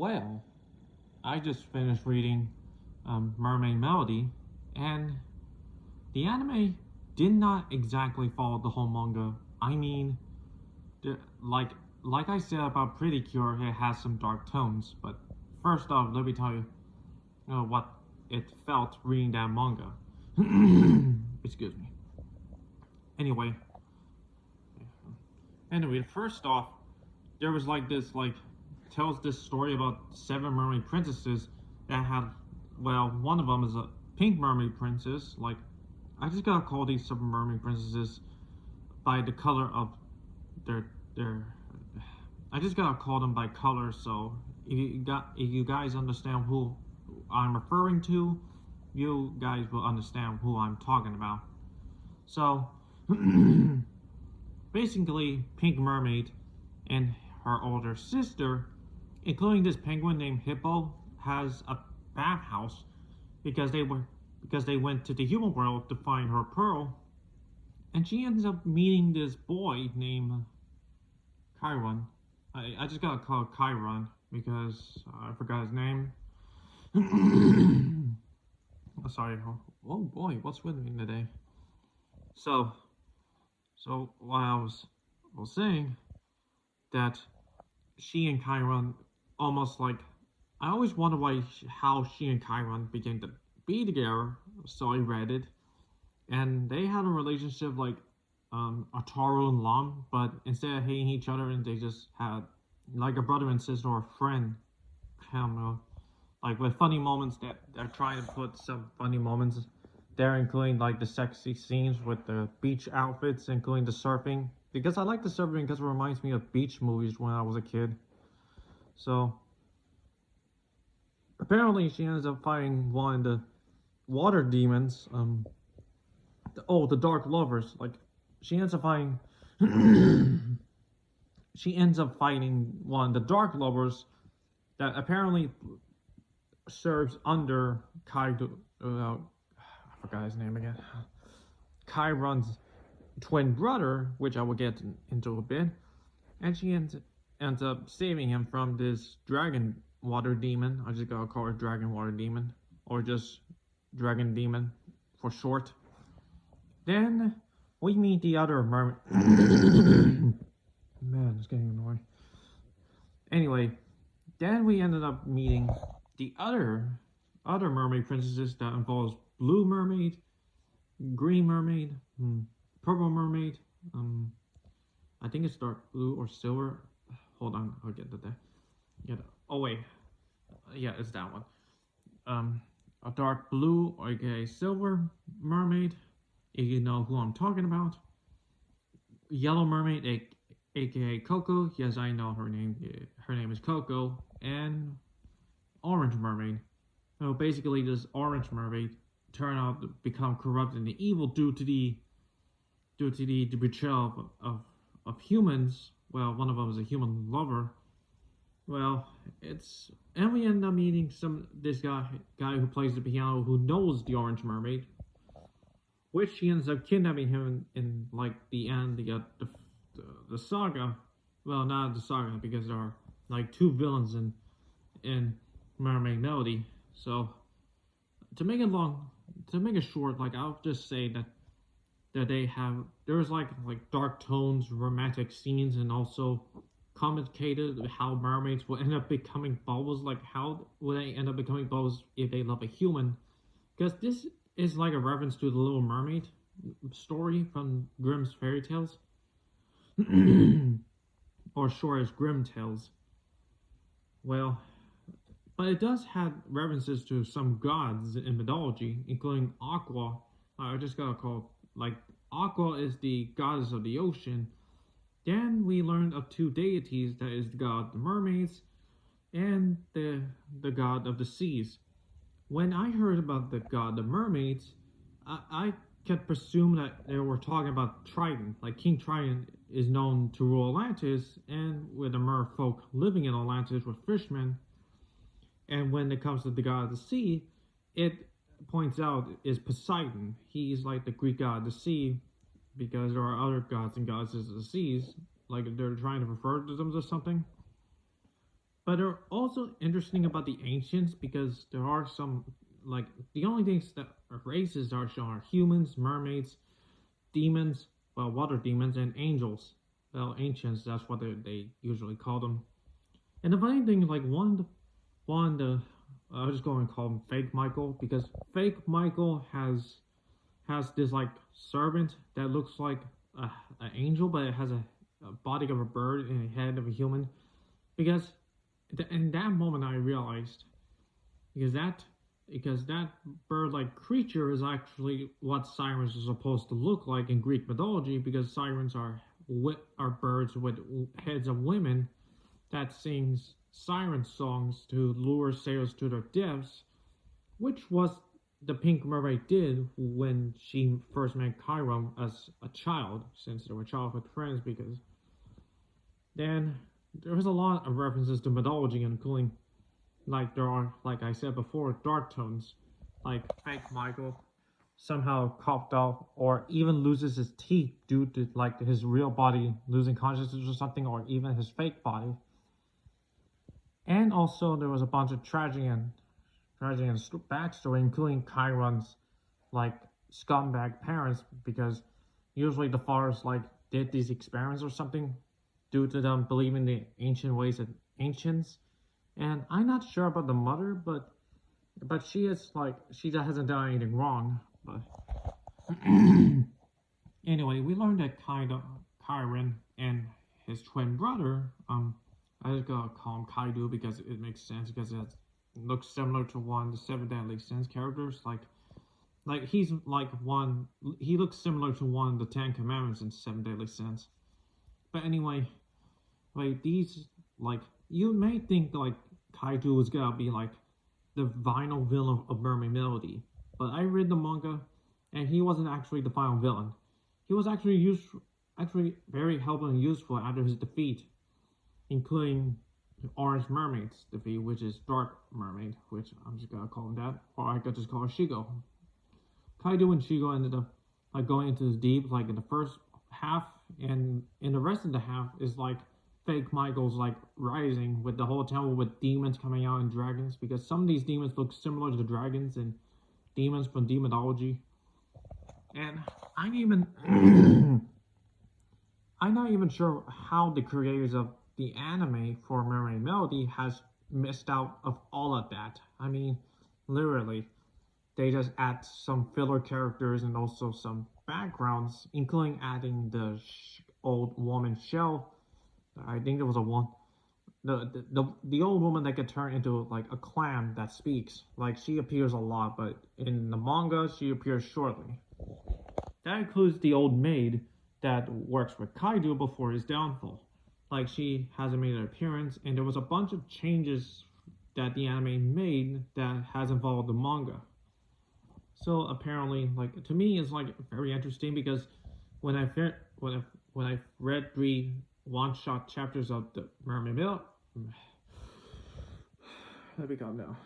Well, I just finished reading Mermaid Melody, and the anime did not exactly follow the whole manga. I mean, the, like like I said about Pretty Cure, it has some dark tones. But first off, let me tell you, what it felt reading that manga. Excuse me. Anyway, first off, there was like this tells this story about seven mermaid princesses that had, well, one of them is a pink mermaid princess. Like, I just gotta call these seven mermaid princesses by the color of their I just gotta call them by color. So if you guys understand who I'm referring to, you guys will understand who I'm talking about. So basically, Pink Mermaid and her older sister, including this penguin named Hippo, has a bathhouse because they went to the human world to find her pearl, and she ends up meeting this boy named Chiron. I just gotta call it Chiron because I forgot his name. Sorry. Oh boy, what's with me today? So what I was saying that she and Chiron almost like, I always wonder how she and Chiron began to be together. So I read it, and they had a relationship like Ataru and Lam, but instead of hating each other, and they just had like a brother and sister or a friend. I don't know, like with funny moments that they're trying to put some funny moments there, including like the sexy scenes with the beach outfits, including the surfing. Because I like the surfing because it reminds me of beach movies when I was a kid. So apparently she ends up fighting one of the water demons. The dark lovers. Like, she ends up fighting. She ends up fighting one of the dark lovers that apparently serves under Kaido. I forgot his name again. Chiron's twin brother, which I will get into a bit, and she ends up saving him from this dragon water demon. I just gotta call it dragon water demon, or just dragon demon for short. Then we meet the other mermaid. Man, it's getting annoying. Anyway, then we ended up meeting the other mermaid princesses that involves blue mermaid, green mermaid, purple mermaid. I think it's dark blue or silver. Hold on, I'll get to that. Oh wait, yeah, it's that one. A dark blue, aka silver mermaid, if you know who I'm talking about. Yellow mermaid, aka Coco. Yes, I know her name. Her name is Coco. And orange mermaid. So basically, this orange mermaid turned out to become corrupt and evil due to the betrayal of humans. Well, one of them is a human lover. Well, and we end up meeting this guy who plays the piano, who knows the orange mermaid, which he ends up kidnapping him in like the end. The saga. Well, not the saga, because there are like two villains in Mermaid Melody. So to make it short, like, I'll just say that there's like dark tones, romantic scenes, and also complicated how mermaids will end up becoming bubbles. Like, how will they end up becoming bubbles if they love a human? Because this is like a reference to the Little Mermaid story from Grimm's fairy tales. Or short as Grimm Tales. Well, but it does have references to some gods in mythology, including Aqua. I just gotta call, like, Aqua is the goddess of the ocean. Then we learned of two deities, that is the god of the mermaids and the god of the seas. When I heard about the god of the mermaids, I kept presuming that they were talking about Triton. Like, King Triton is known to rule Atlantis, and with the merfolk living in Atlantis with fishermen. And when it comes to the god of the sea, it points out is Poseidon. He's like the Greek god of the sea, because there are other gods and goddesses of the seas. Like, they're trying to refer to them as something. But they're also interesting about the ancients because there are some like the only things that are races are shown are humans, mermaids, demons, well, water demons, and angels. Well, ancients, that's what they usually call them. And the funny thing is, like one, I was just going to call him Fake Michael because Fake Michael has this like servant that looks like an angel, but it has a body of a bird and a head of a human. Because in that moment, I realized because that bird-like creature is actually what sirens are supposed to look like in Greek mythology. Because sirens are birds with heads of women that sings siren songs to lure sailors to their deaths, which was the Pink Mermaid did when she first met Chiron as a child, since they were childhood friends. Because then there was a lot of references to mythology, including like there are, like I said before, dark tones, like Fake Michael somehow coughed off or even loses his teeth due to like his real body losing consciousness or something, or even his fake body. And also there was a bunch of tragedy and backstory, including Chiron's like scumbag parents, because usually the fathers like did these experiments or something due to them believing the ancient ways of ancients. And I'm not sure about the mother, but she is like she hasn't done anything wrong. But anyway, we learned that Chiron and his twin brother, I just gotta call him Kaido because it makes sense because it looks similar to one of the Seven Deadly Sins characters. Like he's like one. He looks similar to one of the Ten Commandments in Seven Deadly Sins. But anyway, like these, like you may think like Kaido was gonna be like the final villain of Mermaid Melody, but I read the manga, and he wasn't actually the final villain. He was actually very helpful and useful after his defeat, including Orange Mermaid's defeat, which is Dark Mermaid, which I'm just gonna call him that, or I could just call her Shigo. Kaido and Shigo ended up like going into the deep, like in the first half, and in the rest of the half is like Fake Michael's like rising with the whole temple with demons coming out and dragons, because some of these demons look similar to the dragons and demons from demonology. And I'm even I'm not even sure how the creators of the anime for Mermaid Melody has missed out of all of that. I mean, literally, they just add some filler characters and also some backgrounds, including adding the old woman Shell. I think there was a one, the old woman that could turn into like a clam that speaks. Like she appears a lot, but in the manga she appears shortly. That includes the old maid that works with Kaido before his downfall. Like she hasn't made an appearance, and there was a bunch of changes that the anime made that has involved the manga. So apparently, like to me, it's like very interesting because when I when I read 3 one-shot chapters of the Mermaid Melody, let me calm down.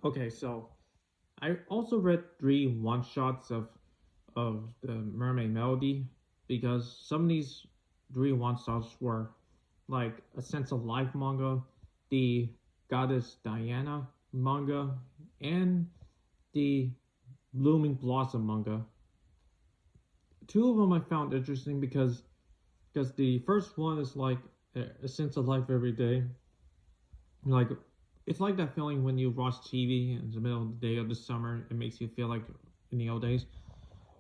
Okay, so I also read 3 one-shots of the Mermaid Melody because some of these 3 one-shots were like a sense of life manga, the Goddess Diana manga, and the Blooming Blossom manga. 2 of them I found interesting because the first one is like a sense of life every day. Like it's like that feeling when you watch TV in the middle of the day of the summer. It makes you feel like in the old days.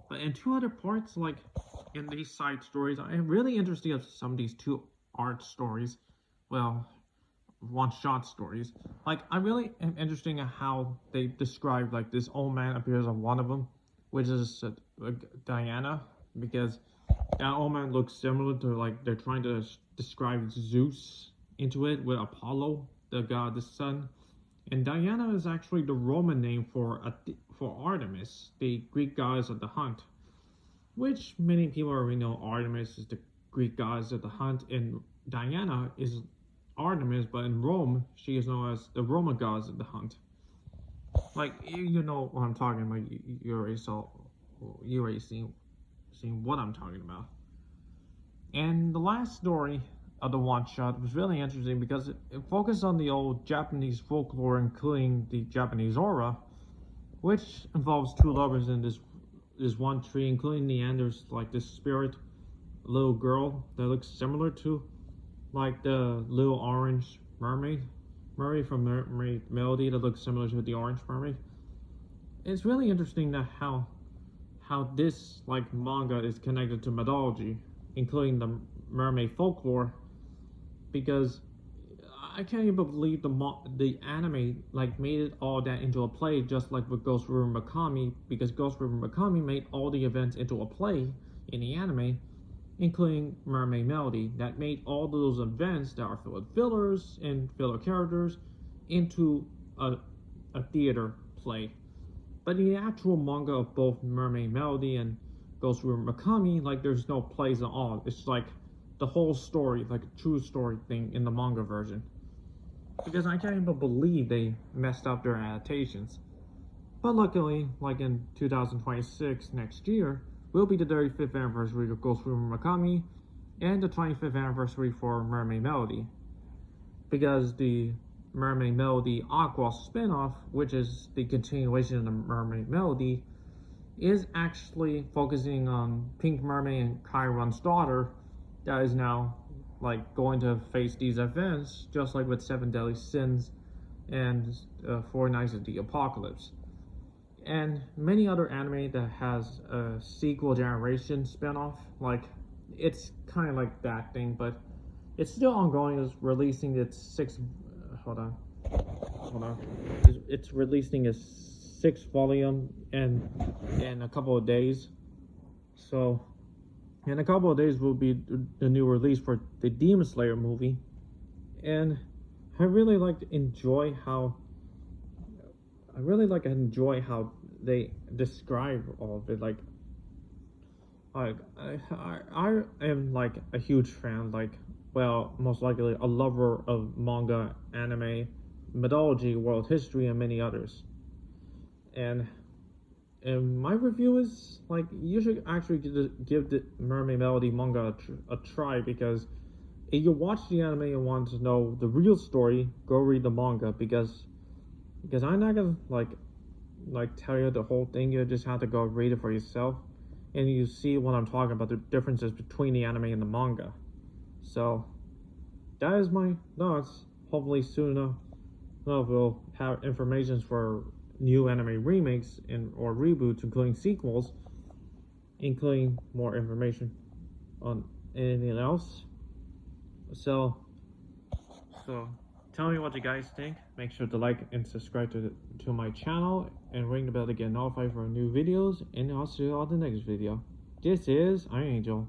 But in 2 other parts, like in these side stories, I'm really interested in some of these 2 art stories. Well, one-shot stories. Like I really am interested in how they describe like this old man appears on one of them, which is Diana, because that old man looks similar to like they're trying to describe Zeus into it with Apollo, the god, the sun. And Diana is actually the Roman name for Artemis, the Greek goddess of the hunt, which many people already know. Artemis is the Greek goddess of the hunt, and Diana is Artemis, but in Rome she is known as the Roman goddess of the hunt. Like you know what I'm talking about. You already seen what I'm talking about. And the last story of the one shot was really interesting because it focused on the old Japanese folklore, including the Japanese aura, which involves two lovers in this one tree, including the end. There's like this spirit little girl that looks similar to like the little orange mermaid from Mermaid Melody, that looks similar to the orange mermaid. It's really interesting that how this like manga is connected to mythology, including the mermaid folklore, because I can't even believe the anime like made it all that into a play, just like with Ghost River Makami, because Ghost River Makami made all the events into a play in the anime, including Mermaid Melody, that made all those events that are filled with fillers and filler characters into a theater play. But in the actual manga of both Mermaid Melody and Ghost River Makami, like there's no plays at all. It's like the whole story, like a true story thing in the manga version. Because I can't even believe they messed up their adaptations. But luckily, like in 2026, next year, will be the 35th anniversary of Ghost River Makami and the 25th anniversary for Mermaid Melody. Because the Mermaid Melody Aqua spinoff, which is the continuation of the Mermaid Melody, is actually focusing on Pink Mermaid and Chiron's daughter that is now like going to face these events, just like with Seven Deadly Sins and Four Nights of the Apocalypse. And many other anime that has a sequel generation spinoff, like it's kind of like that thing, but it's still ongoing. Is releasing its sixth. Hold on. It's releasing its sixth volume in a couple of days. So, in a couple of days will be the new release for the Demon Slayer movie, and I really like to enjoy how. I really like to enjoy how they describe all of it. Like I am like a huge fan, like, well, most likely a lover of manga, anime, mythology, world history, and many others. And my review is like, you should actually give the Mermaid Melody manga a try, because if you watch the anime and want to know the real story, go read the manga, because I'm not gonna like tell you the whole thing. You just have to go read it for yourself, and you see what I'm talking about, the differences between the anime and the manga. So that is my thoughts. Hopefully soon enough we'll have information for new anime remakes or reboots, including sequels, including more information on anything else. So tell me what you guys think. Make sure to like and subscribe to my channel and ring the bell to get notified for new videos, and I'll see you on the next video. This is Iron Angel.